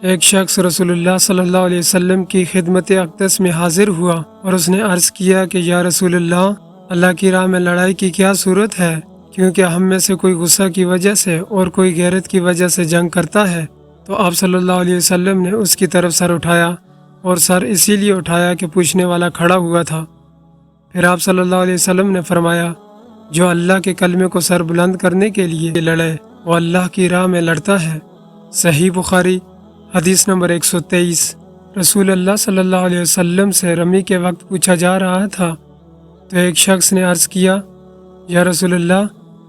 ایک شخص رسول اللہ صلی اللہ علیہ وسلم کی خدمت اقدس میں حاضر ہوا اور اس نے عرض کیا کہ یا رسول اللہ کی راہ میں لڑائی کی کیا صورت ہے، کیونکہ ہم میں سے کوئی غصہ کی وجہ سے اور کوئی غیرت کی وجہ سے جنگ کرتا ہے۔ تو آپ صلی اللہ علیہ وسلم نے اس کی طرف سر اٹھایا، اور سر اسی لیے اٹھایا کہ پوچھنے والا کھڑا ہوا تھا۔ پھر آپ صلی اللہ علیہ وسلم نے فرمایا، جو اللہ کے کلمے کو سر بلند کرنے کے لیے لڑے وہ اللہ کی راہ میں لڑتا ہے۔ صحیح بخاری حدیث نمبر 123۔ رسول اللہ صلی اللہ علیہ وسلم سے رمی کے وقت پوچھا جا رہا تھا تو ایک شخص نے عرض کیا، یا رسول اللہ،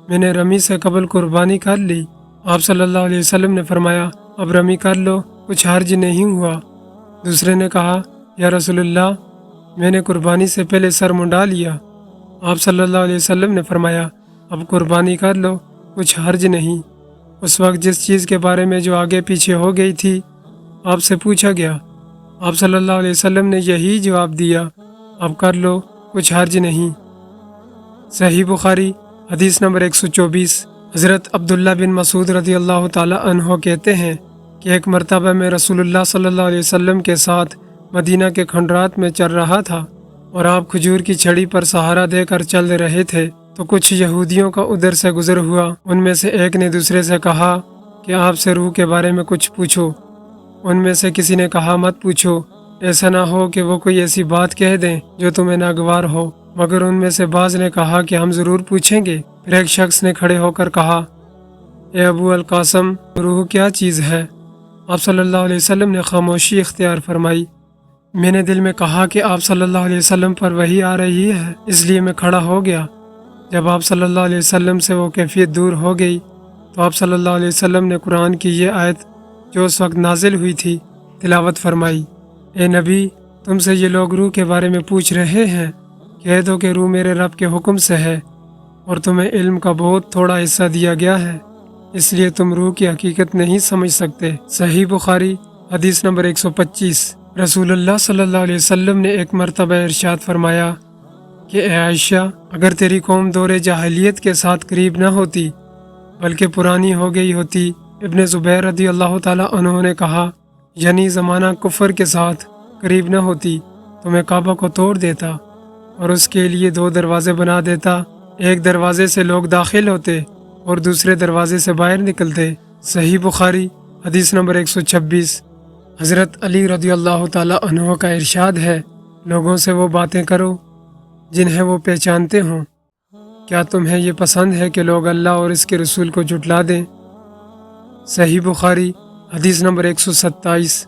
میں نے رمی سے قبل قربانی کر لی۔ آپ صلی اللہ علیہ وسلم نے فرمایا، اب رمی کر لو، کچھ حرج نہیں ہوا۔ دوسرے نے کہا، یا رسول اللہ، میں نے قربانی سے پہلے سر منڈا لیا۔ آپ صلی اللہ علیہ وسلم نے فرمایا، اب قربانی کر لو، کچھ حرج نہیں۔ اس وقت جس چیز کے بارے میں جو آگے پیچھے ہو گئی تھی آپ سے پوچھا گیا، آپ صلی اللہ علیہ وسلم نے یہی جواب دیا، اب کر لو، کچھ حرج نہیں۔ صحیح بخاری حدیث نمبر 124۔ حضرت عبداللہ بن مسعود رضی اللہ تعالی عنہ کہتے ہیں کہ ایک مرتبہ میں رسول اللہ صلی اللہ علیہ وسلم کے ساتھ مدینہ کے کھنڈرات میں چل رہا تھا، اور آپ کھجور کی چھڑی پر سہارا دے کر چل رہے تھے تو کچھ یہودیوں کا ادھر سے گزر ہوا۔ ان میں سے ایک نے دوسرے سے کہا کہ آپ سے روح کے بارے میں کچھ پوچھو۔ ان میں سے کسی نے کہا، مت پوچھو، ایسا نہ ہو کہ وہ کوئی ایسی بات کہہ دیں جو تمہیں ناگوار ہو۔ مگر ان میں سے بعض نے کہا کہ ہم ضرور پوچھیں گے۔ پھر ایک شخص نے کھڑے ہو کر کہا، اے ابو القاسم، روح کیا چیز ہے؟ آپ صلی اللہ علیہ وسلم نے خاموشی اختیار فرمائی۔ میں نے دل میں کہا کہ آپ صلی اللہ علیہ وسلم پر وحی آ رہی ہے، اس لیے میں کھڑا ہو گیا۔ جب آپ صلی اللہ علیہ وسلم سے وہ کیفیت دور ہو گئی تو آپ صلی اللہ علیہ وسلم نے قرآن کی یہ آیت جو اس وقت نازل ہوئی تھی تلاوت فرمائی، اے نبی، تم سے یہ لوگ روح کے بارے میں پوچھ رہے ہیں، کہہ دو کہ روح میرے رب کے حکم سے ہے، اور تمہیں علم کا بہت تھوڑا حصہ دیا گیا ہے، اس لیے تم روح کی حقیقت نہیں سمجھ سکتے۔ صحیح بخاری حدیث نمبر 125۔ رسول اللہ صلی اللہ علیہ وسلم نے ایک مرتبہ ارشاد فرمایا کہ اے عائشہ، اگر تیری قوم دور جاہلیت کے ساتھ قریب نہ ہوتی بلکہ پرانی ہو گئی ہوتی۔ ابن زبیر رضی اللہ تعالیٰ عنہ نے کہا، یعنی زمانہ کفر کے ساتھ قریب نہ ہوتی تو میں کعبہ کو توڑ دیتا اور اس کے لیے 2 دروازے بنا دیتا، ایک دروازے سے لوگ داخل ہوتے اور دوسرے دروازے سے باہر نکلتے۔ صحیح بخاری حدیث نمبر 126۔ حضرت علی رضی اللہ تعالیٰ عنہ کا ارشاد ہے، لوگوں سے وہ باتیں کرو جنہیں وہ پہچانتے ہوں۔ کیا تمہیں یہ پسند ہے کہ لوگ اللہ اور اس کے رسول کو جھٹلا دیں؟ صحیح بخاری حدیث نمبر 127۔